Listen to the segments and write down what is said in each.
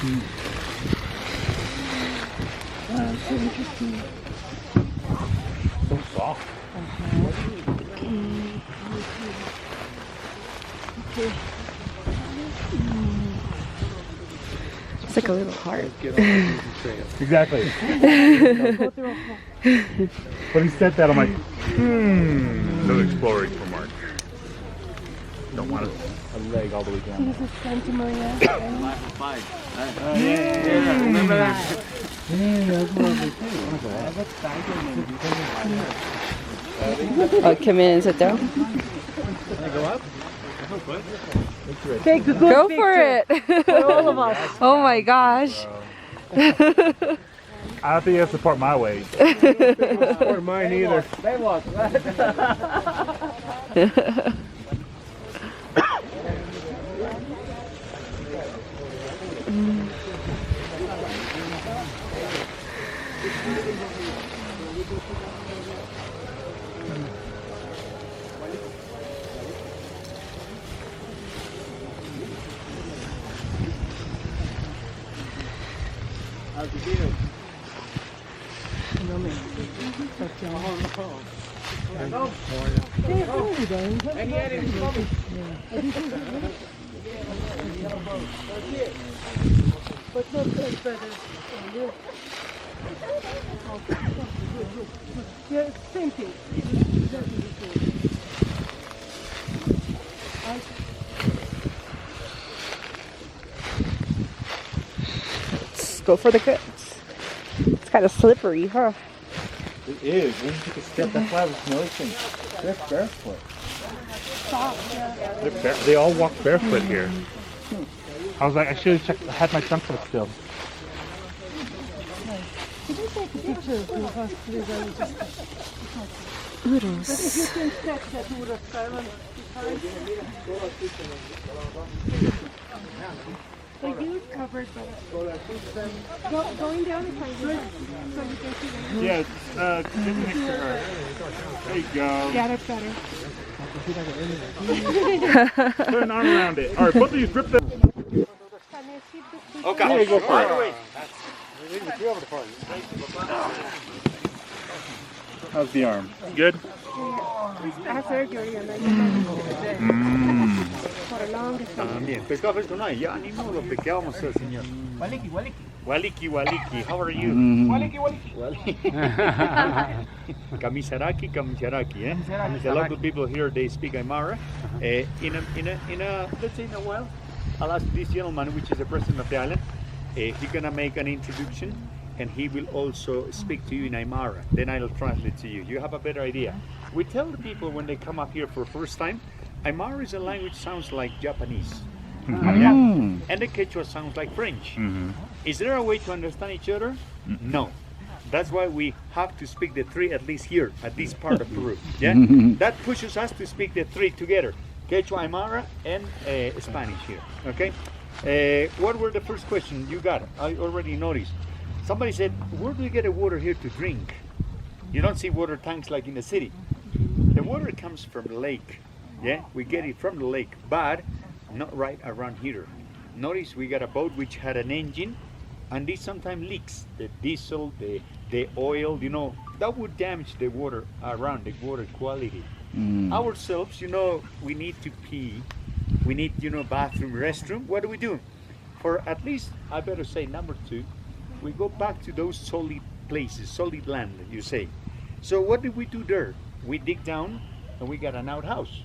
So interesting. So soft. Okay. It's like a little heart. Exactly. When he said that, I'm like, no exploring for Mark. Don't want a leg all the way down. This is Santa Maria. Remember that? Oh, come in and sit down. Can I go up? Take a good Go picture for it. for all of us. Oh my gosh. I don't think you have to support my weight. Or mine either. Yeah, same thing. Let's go for the goods. It's kind of slippery, huh? It is. When you take a step, that's why I was noticing. They're barefoot. They all walk barefoot here. I was like, I should have checked. I had my sunset still. Did you take a picture of the first three days? Uros. You can check that Uros Islands. The huge covered, but going down is fine. So you can see them. Yeah, just next to her. There you go. Yeah, that's better. Put an arm around it. All right, both of you grip the. Okay. Here you go for it. How's the arm? Good? I had surgery and then for a long time. Bien, pescado fresco no hay, ya ni modo, ¿qué vamos a hacer, señor? Waliki, how are you? Waliki. Kamisaraki, eh? A lot of people here, they speak Aymara. In a, let's say in a while, I'll ask this gentleman, which is the president of the island, he's gonna make an introduction, and he will also speak to you in Aymara. Then I'll translate to you. You have a better idea. We tell the people when they come up here for the first time, Aymara is a language sounds like Japanese. Yeah. And the Quechua sounds like French. Is there a way to understand each other? No. That's why we have to speak the three at least here, at this part of Peru. Yeah. That pushes us to speak the three together: Quechua, Aymara, and Spanish here. Okay. What were the first questions you got? I already noticed. Somebody said, "Where do you get the water here to drink?" You don't see water tanks like in the city. The water comes from the lake. Yeah, we get it from the lake, but not right around here. Notice we got a boat which had an engine, and this sometimes leaks. The diesel, the oil, you know, that would damage the water around, the water quality. Ourselves, you know, we need to pee, we need, you know, bathroom, restroom. What do? For at least, I better say number 2, we go back to those solid places, solid land, you say. So what did we do there? We dig down and we got an outhouse.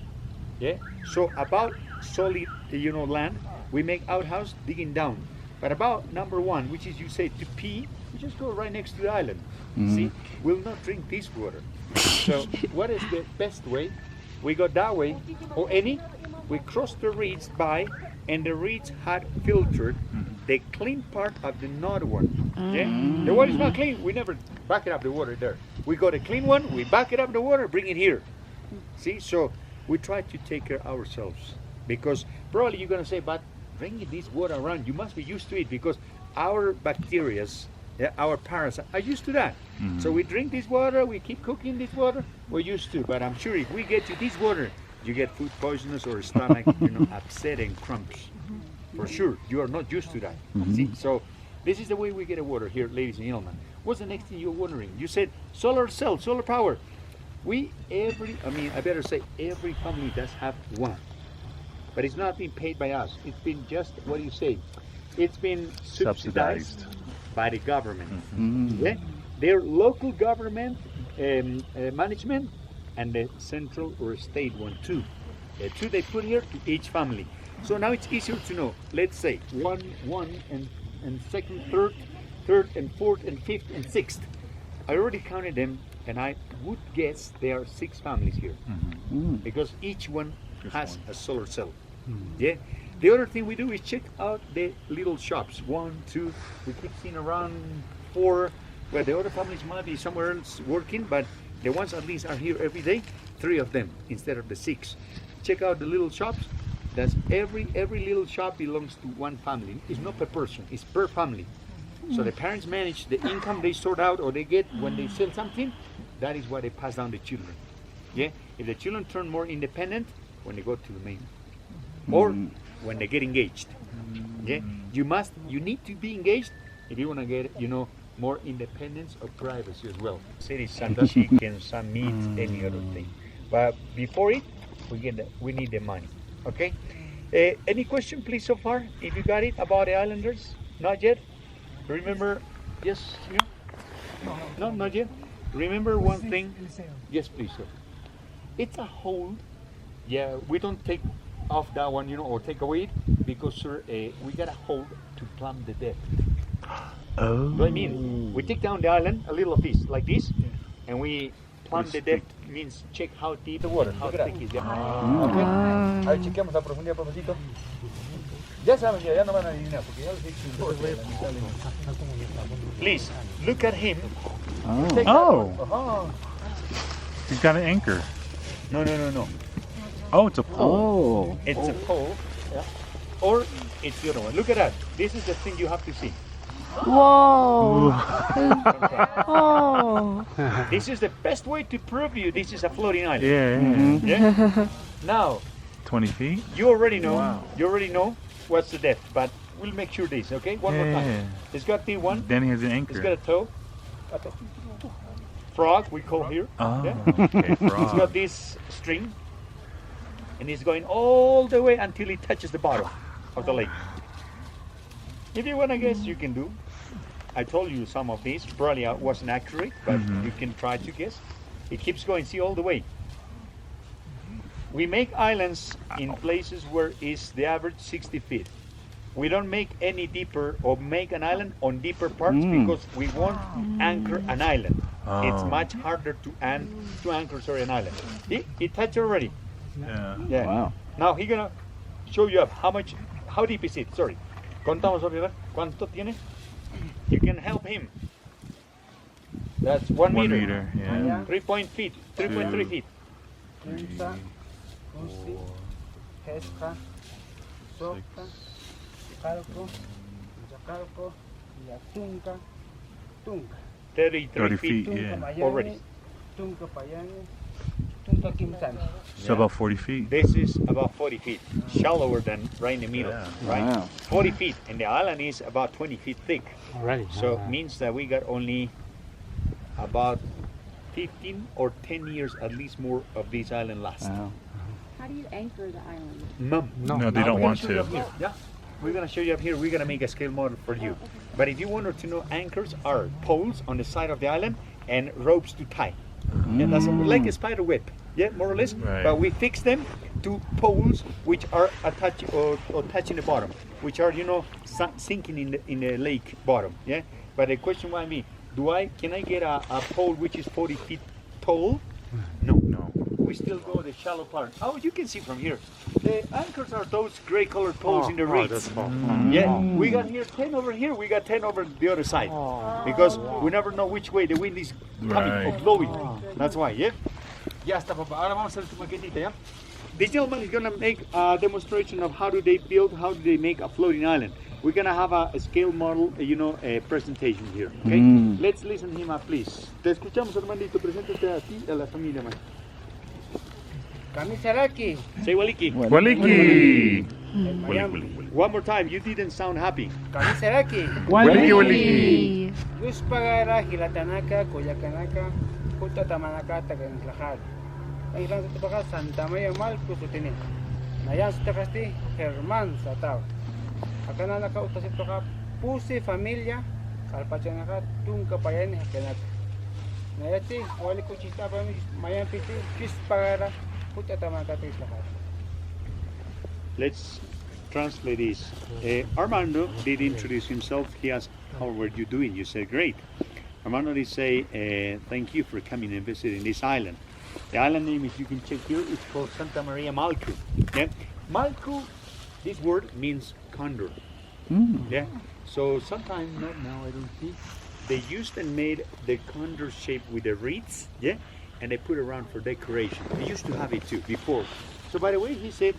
Yeah. So about solid, you know, land, we make outhouse digging down. But about number 1, which is you say to pee, we just go right next to the island. See, we'll not drink this water. So what is the best way? We go that way or any. We cross the reeds by, and the reeds had filtered the clean part of the not one. Yeah. The water is not clean. We never back it up the water there. We got a clean one. We back it up the water. Bring it here. See, so we try to take care of ourselves, because probably you're gonna say, but bringing this water around, you must be used to it, because our bacterias, yeah, our parasites are used to that. So we drink this water, we keep cooking this water, we're used to. But I'm sure if we get to this water, you get food poisonous or stomach, you know, upset and cramps. For sure, you are not used to that. See, so this is the way we get water here, ladies and gentlemen. What's the next thing you're wondering? You said solar cell, solar power. I better say every family does have one. But it's not being paid by us. It's been just, what do you say? It's been subsidized by the government. Yeah? Their local government management and the central or state one too. The two they put here to each family. So now it's easier to know. Let's say one and second, third and fourth and fifth and sixth. I already counted them, and I would guess there are 6 families here because each one has a solar cell. Yeah. The other thing we do is check out the little shops. 1, 2. We keep seeing around 4. Where the other families might be somewhere else working, but the ones at least are here every day. 3 of them instead of the 6. Check out the little shops. That's every little shop belongs to one family. It's not per person, it's per family. So the parents manage the income they sort out or they get when they sell something. That is what they pass down to the children. Yeah. If the children turn more independent when they go to the main, or when they get engaged. Yeah. You need to be engaged if you want to get more independence or privacy as well. Say some chicken, some meat, any other thing. But before it, we need the money. Okay. Any question, please, so far? If you got it about the islanders, not yet. Remember, yes, you? No, not yet. Remember one thing. Yes, please, sir. It's a hold. Yeah, we don't take off that one, or take away it because, sir, we got a hold to plumb the depth. Oh. What I mean, we take down the island a little piece like this, and we plumb the depth. Means check how deep the water, how thick is the Okay. Ahí chequeamos la profundidad, profesito. Ya saben, ya no van a adivinar porque ya Please look at him. Oh. He's got an anchor. No. Oh, it's a pole. It's a pole. Yeah. Or it's the other one. Look at that. This is the thing you have to see. Whoa. Oh. This is the best way to prove you this is a floating island. Yeah. Now, 20 feet? you already know. Wow. You already know what's the depth, but we'll make sure this. Okay, one more time. It's got the one. Then he has an anchor. It's got a toe. Okay. Frog we call here. Oh, Yeah. okay, frog. It's got this string, and it's going all the way until it touches the bottom of the lake. If you want to guess, you can do. I told you some of these probably wasn't accurate, but you can try to guess. It keeps going, see, all the way. We make islands in places where is the average 60 feet. We don't make any deeper or make an island on deeper parts because we won't anchor an island. It's much harder to anchor an island. See, it touched already. Yeah. Wow. Now he's gonna show you up how deep is it? Sorry. Contamos ahorita. ¿Cuánto tiene? You can help him. That's 1 1 meter. meter, yeah. 3.3 feet. 3.3 feet. Thirty 33 feet feet, yeah. already. So about 40 feet. This is about 40 feet, shallower than right in the middle, Yeah. right? Wow. 40 feet, and the island is about 20 feet thick. Already. So it means that we got only about 15 or 10 years at least more of this island last. Wow. How do you anchor the island? No, No, they don't want to. Yeah, we're gonna show you up here. We're gonna make a scale model for you. But if you wanted to know, anchors are poles on the side of the island and ropes to tie. Yeah, that's like a spider web. Yeah, more or less. Right. But we fix them to poles which are attached or touching the bottom, which are sinking in the lake bottom. Yeah. But the question might be, can I get a pole which is 40 feet tall? No. We still go the shallow part. Oh, you can see from here. The anchors are those gray colored poles in the reeds. Yeah, we got here 10 over here. We got 10 over the other side because we never know which way the wind is coming or blowing. That's why. Yeah. Ya está, papá. Ahora vamos a hacer tu maquetita, ¿ya? This gentleman is gonna make a demonstration of how do they make a floating island. We're gonna have a scale model, a presentation here. Okay. Let's listen to him up, please. Te escuchamos, hermanito. Preséntate a ti y a la familia, man. Kami Saraki. Say Waliki. Waliki! One more time, you didn't sound happy. Kaliseraki. Wiki. Yus pagara hilatanaka, koyakanaka, puta tamanaka, tagantlajal. Ang ilang sa tabakas, Santa Maria Malco sutini. Nayan sa takasti, Herman sa tao. Akana nakautas ito ka, pusi familia, kalpachanaka, tung kapayan hakanat. Nayati, wali ko chista pa mayan piti, kis pagara, puta tamanaka, tagantlajal. Let's translate this. Armando did introduce himself. He asked, how were you doing? You said, great. Armando did say, thank you for coming and visiting this island. The island name, if you can check here, is called Santa Maria Malcu. Yeah? Malcu, this word means condor. Yeah. So sometimes, not now, I don't see. They used and made the condor shape with the reeds, yeah, and they put around for decoration. They used to have it too before. So by the way, he said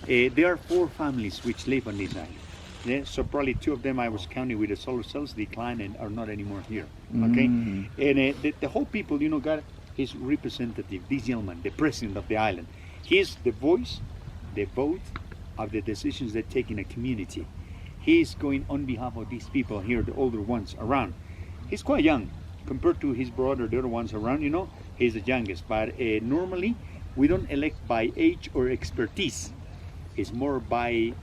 there are 4 families which live on this island. Yeah, so probably 2 of them I was counting with the solar cells declined and are not anymore here. Okay, and the whole people, you know, got his representative, this gentleman, the president of the island. He's the voice, the vote of the decisions they take in a community. He's going on behalf of these people here, the older ones around. He's quite young compared to his brother, the other ones around, you know, he's the youngest. But normally we don't elect by age or expertise. It's more by,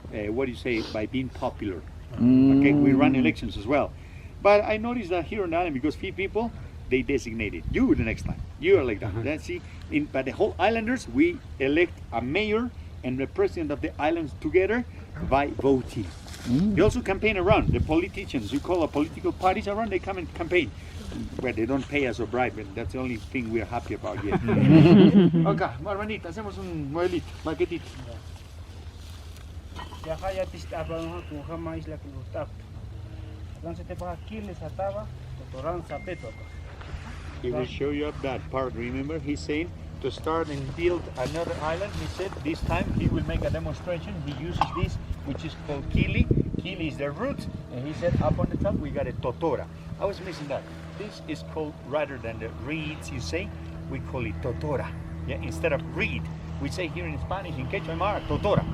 by being popular. Okay, we run elections as well. But I noticed that here on the island, because few people, they designated you the next time. You are like that. That's see. But the whole islanders, we elect a mayor and the president of the islands together by voting. They also campaign around. The politicians, you call a political parties around, they come and campaign. Well, they don't pay us or bribe, but that's the only thing we're happy about yet. Okay, hermanita, hacemos un modelito, maquetito. Ya kaya pista pa mga kung kama isla kilutap. Lang sa tepa kilis ataba, totoran sa peto. He will show you up that part. Remember, he's saying to start and build another island. He said this time he will make a demonstration. He uses this, which is called kili. Kili is the root, and he said up on the top we got a totora. I was missing that. This is called, rather than the reeds you say, we call it totora. Yeah, instead of reed, we say here in Spanish, in Quechua Aymara, totora.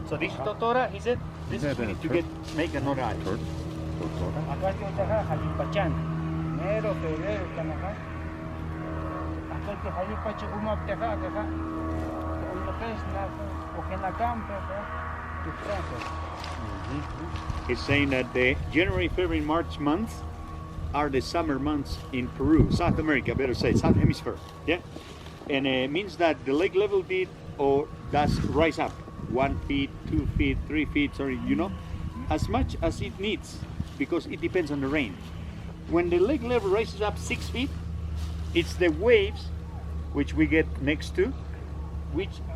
So this totora, he said, this is we need to make another island. Acá yo taja halipachan. Enero, febrero, kanaka. Acá que halipachan umap taja taja. Umapes na okenakam to France. He's saying that the January, February, March months are the summer months in Peru, South America, better say, South Hemisphere. Yeah, and it means that the lake level did or does rise up 1 feet, 2 feet, 3 feet, sorry, you know, as much as it needs, because it depends on the rain. When the lake level rises up 6 feet, it's the waves which we get next to,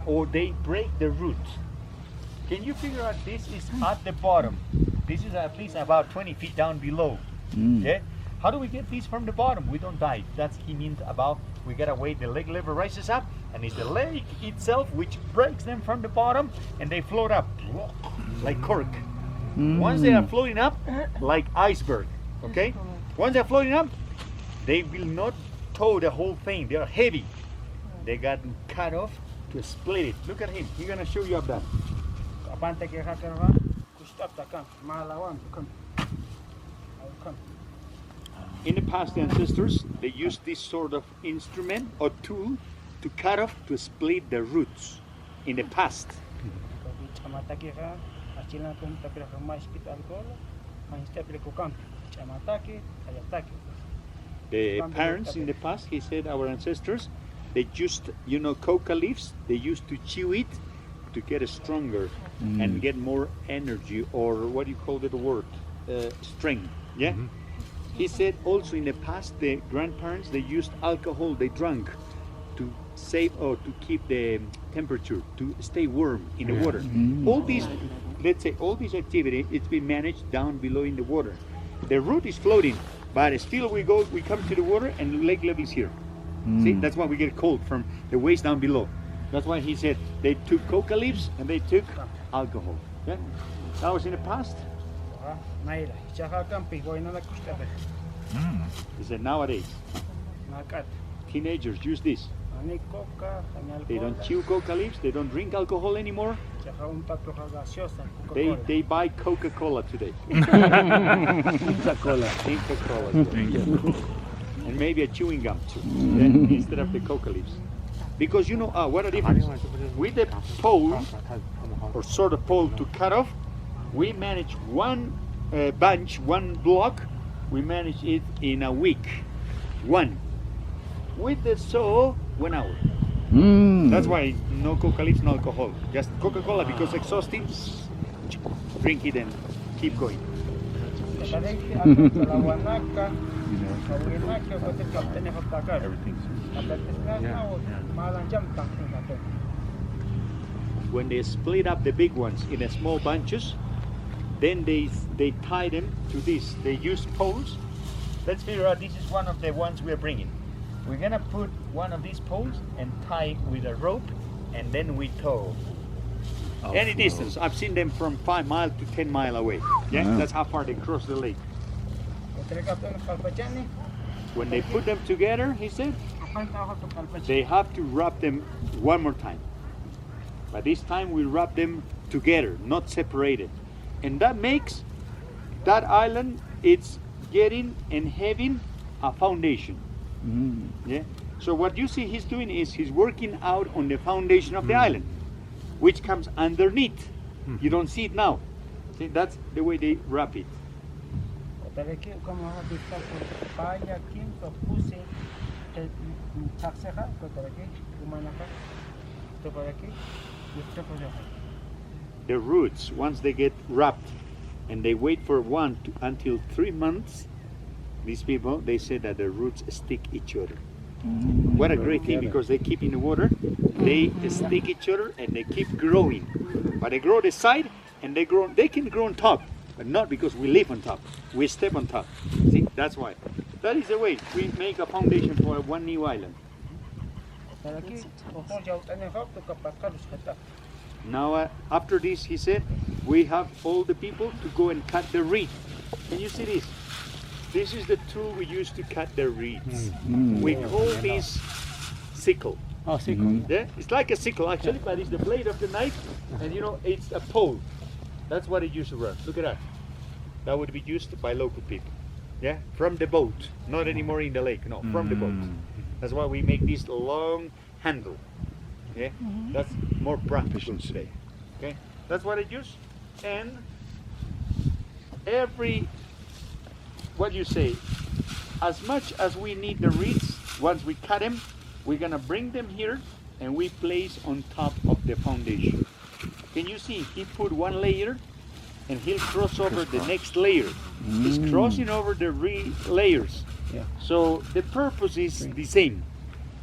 or they break the roots. Can you figure out this is at the bottom? This is at least about 20 feet down below. Yeah? How do we get these from the bottom? We don't dive. That's he means about we gotta wait the lake level rises up, and it's the lake itself which breaks them from the bottom and they float up like cork. Once they are floating up, like iceberg, okay? Once they're floating up, they will not tow the whole thing. They are heavy. They got cut off to split it. Look at him. He's gonna show you up that. Apante que hakarva, kustap takam, malawan, come. Come. In the past, the ancestors, they used this sort of instrument or tool to cut off, to split the roots in the past. The parents in the past, he said, our ancestors, they used, you know, coca leaves, they used to chew it to get stronger and get more energy, or what do you call it, word? Strength, yeah? He said also in the past, the grandparents, they used alcohol, they drank to save or to keep the temperature, to stay warm in the water. All these, let's say, all this activity, it's been managed down below in the water. The root is floating, but still we come to the water and the lake level is here. See, that's why we get cold from the waist down below. That's why he said they took coca leaves and they took alcohol. Yeah? That was in the past. He said nowadays, teenagers use this. They don't chew coca leaves, they don't drink alcohol anymore, Tsaka un tatlo gaseosa, They Coca-Cola. they buy Coca-Cola today. Coca-Cola. Coca-Cola. And maybe a chewing gum too, yeah, instead of the coca leaves. Because you know what a difference. With the pole, or sort of pole to cut off, we manage one bunch, one block, we manage it in a week. One. With the saw, 1 hour. That's why no coca leaves, no alcohol. Just Coca-Cola because exhausting. Drink it and keep going. Tsaka dito, ato sa lawanaka, kawinaka, pati kapten na kaptakar. Everything's. Kapagkas na na, malang jam tangking nato. When they split up the big ones in a small bunches, then they tie them to this. They use poles. Let's figure out, this is one of the ones we're bringing. We're gonna put one of these poles and tie with a rope, and then we tow. Any distance. I've seen them from 5 miles to 10 miles away. Yeah, Wow. that's how far they cross the lake. Kaya kapten ng kalpachan ni, When they put them together, he said, akal ako to kalpachan. they have to wrap them one more time. But this time we wrap them together, not separated. And that makes that island, it's getting and having a foundation. Yeah. So what you see he's doing is he's working out on the foundation of the island, which comes underneath. You don't see it now. See, that's the way they wrap it. Talaki ko mga bista ko paya kim to pusi takseha ko talaki kumanaka to talaki gusto ko jaha. The roots, once they get wrapped and they wait for until 3 months, these people, they say that the roots stick each other. What a great thing, because they keep in the water, they stick each other and they keep growing. But they grow the side and they can grow on top, but not because we live on top. We step on top. See, that's why. That is the way we make a foundation for one new island. Talaki ko jaw tanen ko to kapakar skata. Now, after this, he said, we have all the people to go and cut the reed. Can you see this? This is the tool we use to cut the reeds. We call this sickle. Oh, sickle. Yeah, it's like a sickle actually, but it's the blade of the knife, and you know it's a pole. That's what it used to run. Look at that. That would be used by local people. Yeah, from the boat, not anymore in the lake. No, from the boat. That's why we make this long handle. Yeah, that's more practical today. Okay, that's what it used, and what you say, as much as we need the reeds, once we cut them, we're gonna bring them here and we place on top of the foundation. Can you see? He put one layer and he'll cross over the next layer. He's crossing over the layers. Yeah. So the purpose is the same.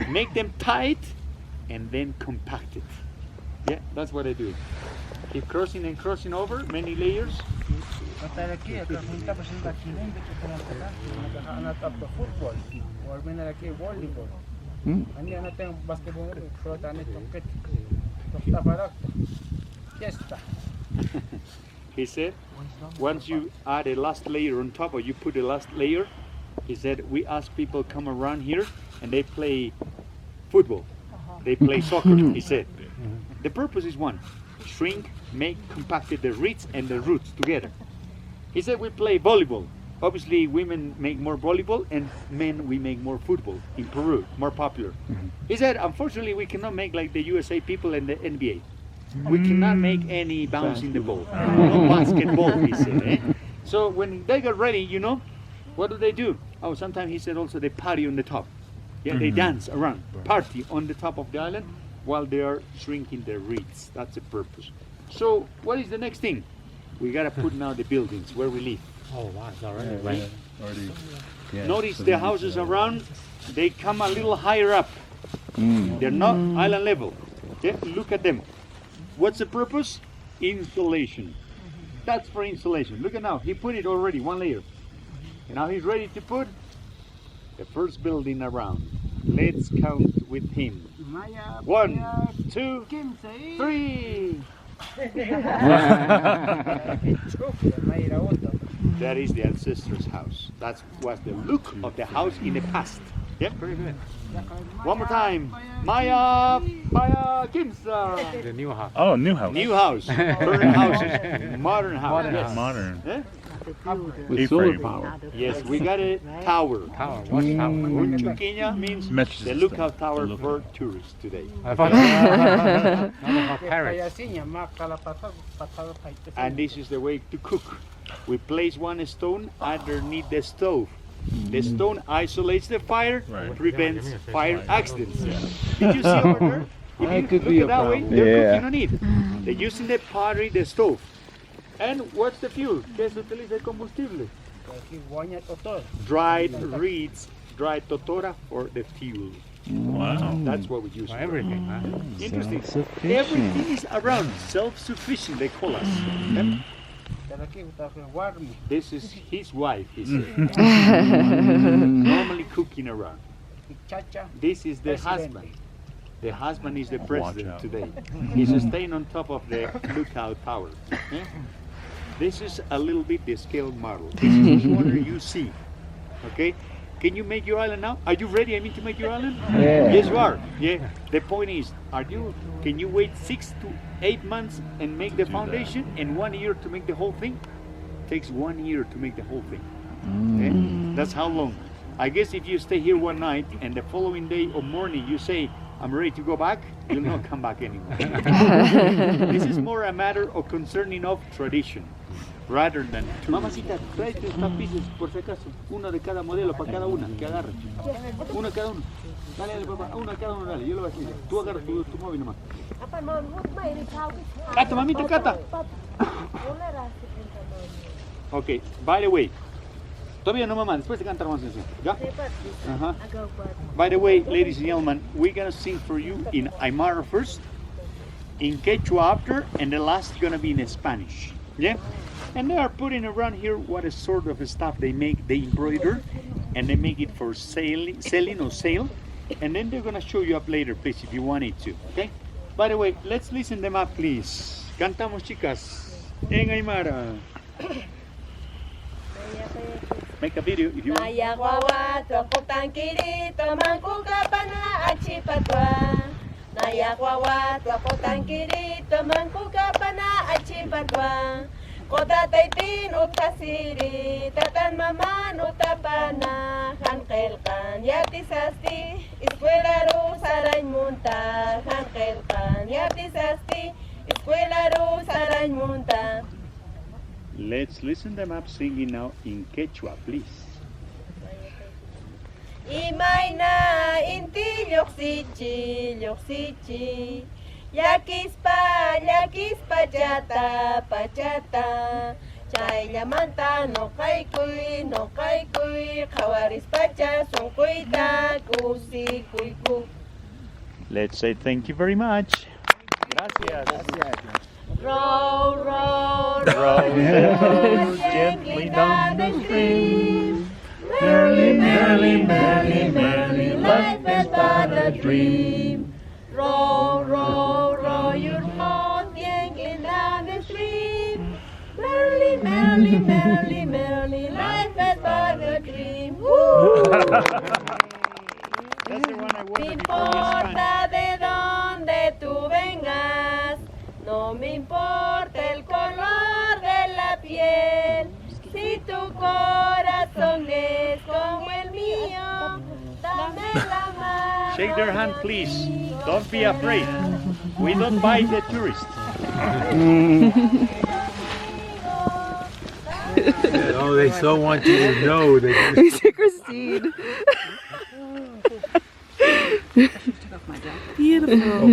Make them tight and then compact it. Yeah, that's what I do. Keep crossing and crossing over many layers. Talaki ka punta pa sa kileng dito sa mga naghahanap of the football or may nalaki volleyball. Ani ana tayong basketball nito, short ani tokit. Tokta parak. Fiesta. He said, once you add a last layer on top, or you put a last layer, he said, we ask people come around here and they play football. They play soccer, he said. The purpose is one, shrink, make compacted the reeds and the roots together. He said we play volleyball. Obviously women make more volleyball and men we make more football in Peru, more popular. He said unfortunately we cannot make like the USA people and the NBA. We cannot make any bouncing the ball. No basketball, he said. Eh? So when they get ready, you know, what do? Oh, sometimes he said also they party on the top. Yeah, they dance around, party on the top of the island while they are shrinking the reeds. That's the purpose. So what is the next thing? We gotta put now the buildings where we live. Oh wow, it's already Right? Already. Notice the houses around, they come a little higher up. They're not island level. Yeah, look at them. What's the purpose? Insulation. That's for insulation. Look at now, he put it already, one layer. And now he's ready to put the first building around. Let's count with him. 1, 2, 3. That is the ancestor's house. That was the look of the house in the past. Yep, very good. One more time. Maya Kimsa. The new house. Oh, new house. New house. Current houses. Modern house. Yes. Modern. Eh? With solar A-frame. power. Yes, we got a tower. Tower. Watch tower. Unchuqueña means Metric the system. lookout tower The for tourists today. I thought not about parrots. And this is the way to cook. We place one stone underneath the stove. The stone isolates the fire, Right. prevents fire accidents. Did you see over there? If you could look be at a that way, problem. they're Yeah. cooking on it. They're using the pottery, the stove. And what's the fuel? ¿Qué se utiliza el combustible? Dried reeds, dried totora for the fuel. Wow. That's what we use. For everything, huh? Interesting. Self-sufficient. Everything is around. Self-sufficient, they call us. Yep. This is his wife, he said. Normally cooking around. This is the husband. The husband is the president out. today. He's staying on top of the lookout tower. Okay? This is a little bit the scale model. This is the water you see. Okay? Can you make your island now? Are you ready? I mean to make your island? Yeah. Yes, you are. Yeah. The point is, can you wait 6 to 8 months and make the foundation and 1 year to make the whole thing? Takes 1 year to make the whole thing. Okay? That's how long. I guess if you stay here one night and the following day or morning you say, I'm ready to go back, you'll not come back anymore. This is more a matter of concerning of tradition rather than tourism. Mamacita, trae 3 tapices por si acaso. Uno de cada modelo para cada una, que agarre. Uno cada uno. Dale, dale, papá. Uno cada uno, dale. Yo lo voy a decir. Tú agarras tu móvil nomás. Cata, mamita, cata. Okay, by the way, Todavía no, mamá. Después te cantar más así. ¿Ya? Ajá. by the way, ladies and gentlemen, we're gonna sing for you in Aymara first, in Quechua after, and the last is gonna be in Spanish. Yeah? And they are putting around here what is sort of stuff they make, they embroider, and they make it for selling or sale. And then they're gonna show you up later, please, if you wanted to. Okay? By the way, let's listen them up, please. Cantamos, chicas, en Aymara. Make a video if you want. Maya guawa, tuapotan kirito, mankuka pana achipatwa. Naya guawa, tuapotan kirito, mankuka pana achipatwa. Kota taitin utasiri, tatan maman utapana, hankelkan yatisasti, iskwelaru saray munta, hankelkan yatisasti, iskwelaru saray munta. Let's listen them up singing now in Quechua, please. Imayna inti lyoksichi, lyoksichi. Yakispa chata, pachata. Chay lamanta no kaikui, kawaris pacha son kuita, kusi kuiku. Let's say thank you very much. Gracias. Row, row, Row row, row gently down the stream. Merrily, merrily, merrily, merrily, life is but a dream. Row, row, row your boat gently down the stream. Merrily, merrily, merrily, merrily, life is but a dream. Woo! That's the one I No wanted before importa de dónde tú vengas, no me importa el color de la piel. Si tu corazón es como el mío, dame la mano. Shake their hand, please. Don't be afraid. We don't bite the tourists. Oh, they so want you to know that. Mr. Christine. Beautiful.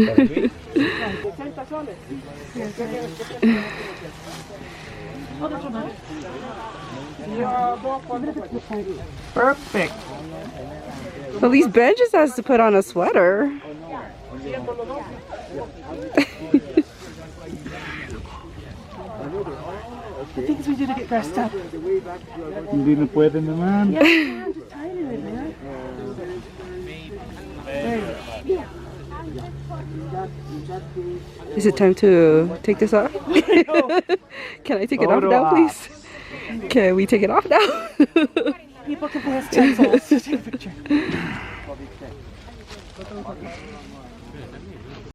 Perfect. Well, these benches has to put on a sweater. The things we do to get dressed up. Hindi na pwede naman. Yeah, I'm just tired of it, man. Is it time to take this off? Can I take it off now, please? Can we take it off now? People can play us stencils to take a picture.